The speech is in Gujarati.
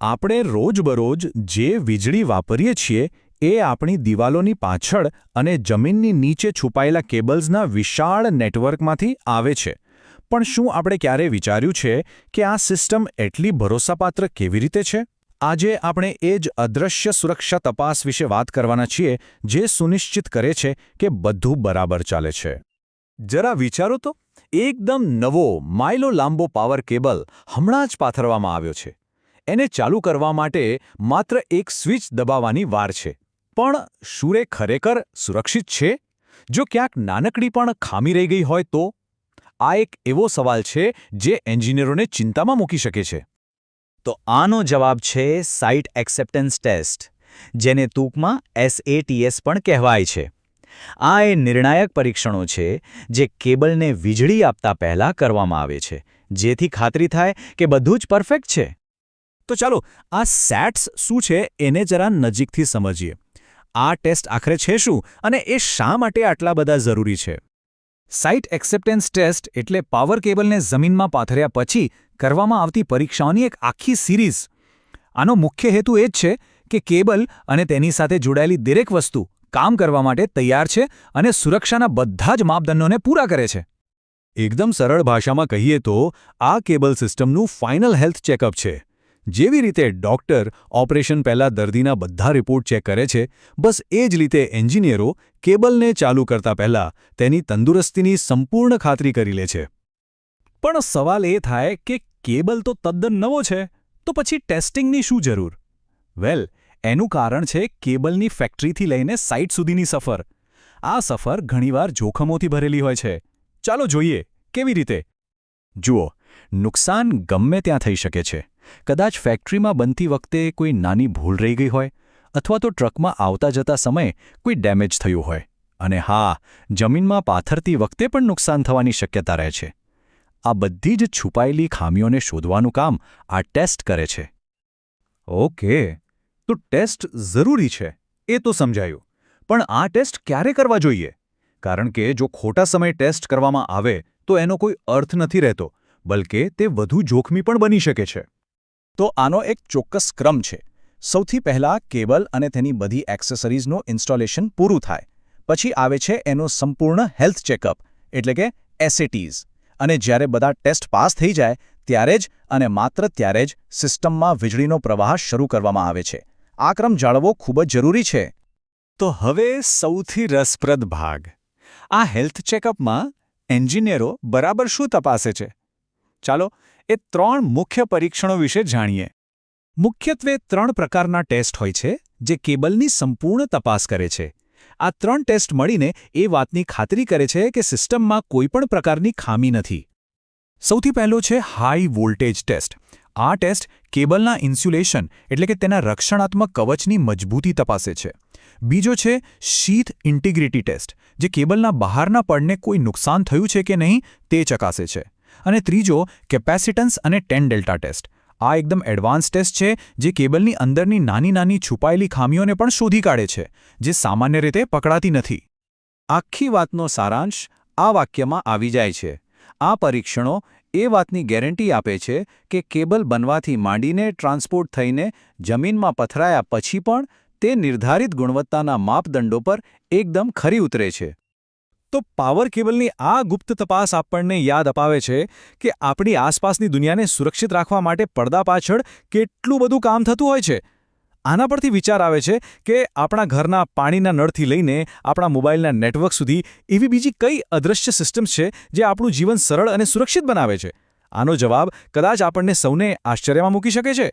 આપણે રોજબરોજ જે વીજળી વાપરીએ છીએ એ આપણી દિવાલોની પાછળ અને જમીનની નીચે છુપાયેલા કેબલ્સના વિશાળ નેટવર્કમાંથી આવે છે. પણ શું આપણે ક્યારેય વિચાર્યું છે કે આ સિસ્ટમ એટલી ભરોસાપાત્ર કેવી રીતે છે? આજે આપણે એ જ અદૃશ્ય સુરક્ષા તપાસ વિશે વાત કરવાના છીએ, જે સુનિશ્ચિત કરે છે કે બધું બરાબર ચાલે છે. જરા વિચારો તો, એકદમ નવો માઇલો લાંબો પાવર કેબલ હમણાં જ પાથરવામાં આવ્યો છે. એને ચાલુ કરવા માટે માત્ર એક સ્વિચ દબાવવાની વાર છે. પણ શું એ ખરેખર સુરક્ષિત છે? જો ક્યાંક નાનકડી પણ ખામી રહી ગઈ હોય તો? આ એક એવો સવાલ છે જે એન્જિનિયરોને ચિંતામાં મૂકી શકે છે. તો આનો જવાબ છે સાઇટ એક્સેપ્ટન્સ ટેસ્ટ, જેને ટૂંકમાં SATS પણ કહેવાય છે. આ એ નિર્ણાયક પરીક્ષણો છે જે કેબલને વીજળી આપતા પહેલા કરવામાં આવે છે, જેથી ખાતરી થાય કે બધું જ પરફેક્ટ છે. તો ચાલો આ સેટ્સ શું છે એને જરા નજીકથી સમજીએ. આ ટેસ્ટ આખરે છે શું અને એ શા માટે આટલા બધા જરૂરી છે? સાઇટ એક્સેપ્ટન્સ ટેસ્ટ એટલે પાવર કેબલને જમીનમાં પાથર્યા પછી કરવામાં આવતી પરીક્ષાઓની એક આખી સિરીઝ. આનો મુખ્ય હેતુ એ જ છે કે કેબલ અને તેની સાથે જોડાયેલી દરેક વસ્તુ કામ કરવા માટે તૈયાર છે અને સુરક્ષાના બધા જ માપદંડોને પૂરા કરે છે. એકદમ સરળ ભાષામાં કહીએ તો આ કેબલ સિસ્ટમનું ફાઇનલ હેલ્થ ચેકઅપ છે. જેવી રીતે ડોક્ટર ઓપરેશન પહેલા દર્દીના બધા રિપોર્ટ ચેક કરે છે, બસ એ જ રીતે એન્જિનિયરો કેબલને ચાલુ કરતા પહેલા તેની તંદુરસ્તીની સંપૂર્ણ ખાતરી કરી લે છે. પણ સવાલ એ થાય કે કેબલ તો તદ્દન નવો છે, તો પછી ટેસ્ટિંગની શું જરૂર? વેલ, એનું કારણ છે કેબલની ફેક્ટરીથી લઈને સાઇટ સુધીની સફર. આ સફર ઘણીવાર જોખમોથી ભરેલી હોય છે. ચાલો જોઈએ, કેવી રીતે? જુઓ, નુકસાન ગમે ત્યાં થઈ શકે છે. કદાચ ફેક્ટરીમાં બનતી વખતે કોઈ નાની ભૂલ રહી ગઈ હોય, અથવા તો ટ્રકમાં આવતા જતા સમયે કોઈ ડેમેજ થયું હોય. અને હા, જમીનમાં પાથરતી વખતે પણ નુકસાન થવાની શક્યતા રહે છે. આ બધી જ છુપાયેલી ખામીઓને શોધવાનું કામ આ ટેસ્ટ કરે છે. ઓકે, તો ટેસ્ટ જરૂરી છે, એ તો સમજાયું. પણ આ ટેસ્ટ ક્યારે કરવા જોઈએ? કારણ કે જો ખોટા સમયે ટેસ્ટ કરવામાં આવે તો એનો કોઈ અર્થ નથી રહેતો, બલકે તે વધુ જોખમી પણ બની શકે છે. તો આનો એક ચોક્કસ ક્રમ છે. સૌથી પહેલાં કેબલ અને તેની બધી એક્સેસરીઝનું ઇન્સ્ટોલેશન પૂરું થાય. પછી આવે છે એનો સંપૂર્ણ હેલ્થ ચેકઅપ, એટલે કે SATs. અને જ્યારે બધા ટેસ્ટ પાસ થઈ જાય ત્યારે જ અને માત્ર ત્યારે જ સિસ્ટમમાં વીજળીનો પ્રવાહ શરૂ કરવામાં આવે છે. આ ક્રમ જાળવવો ખૂબ જ જરૂરી છે. તો હવે સૌથી રસપ્રદ ભાગ. આ હેલ્થ ચેકઅપમાં એન્જિનિયરો બરાબર શું તપાસે છે? ચાલો એ 3 મુખ્ય પરીક્ષણો વિશે જાણીએ. મુખ્યત્વે 3 પ્રકારના ટેસ્ટ હોય છે જે કેબલની સંપૂર્ણ તપાસ કરે છે. આ 3 ટેસ્ટ મળીને એ વાતની ખાતરી કરે છે કે સિસ્ટમમાં કોઈપણ પ્રકારની ખામી નથી. સૌથી પહેલો છે હાઈ વોલ્ટેજ ટેસ્ટ. આ ટેસ્ટ કેબલના ઇન્સ્યુલેશન એટલે કે તેના રક્ષણાત્મક કવચની મજબૂતી તપાસે છે. બીજો છે શીથ ઇન્ટિગ્રિટી ટેસ્ટ, જે કેબલના બહારના પડને કોઈ નુકસાન થયું છે કે નહીં તે ચકાસે છે. અને ત્રીજો કેપેસિટન્સ અને 10 ડેલ્ટા ટેસ્ટ. આ એકદમ એડવાન્સ ટેસ્ટ છે જે કેબલની અંદરની નાની નાની છુપાયેલી ખામીઓને પણ શોધી કાઢે છે, જે સામાન્ય રીતે પકડાતી નથી. આખી વાતનો સારાંશ આ વાક્યમાં આવી જાય છે. આ પરીક્ષણો એ વાતની ગેરંટી આપે છે કે કેબલ બનવાથી માંડીને ટ્રાન્સપોર્ટ થઈને જમીનમાં પથરાયા પછી પણ તે નિર્ધારિત ગુણવત્તાના માપદંડો પર એકદમ ખરી ઉતરે છે. તો પાવર કેબલની આ ગુપ્ત તપાસ આપણને યાદ અપાવે છે કે આપણી આસપાસની દુનિયાને સુરક્ષિત રાખવા માટે પડદા પાછળ કેટલું બધું કામ થતું હોય છે. આના પરથી વિચાર આવે છે કે આપણા ઘરના પાણીના નળથી લઈને આપણા મોબાઈલના નેટવર્ક સુધી એવી બીજી કઈ અદૃશ્ય સિસ્ટમ્સ છે જે આપણું જીવન સરળ અને સુરક્ષિત બનાવે છે. આનો જવાબ કદાચ આપણને સૌને આશ્ચર્યમાં મૂકી શકે છે.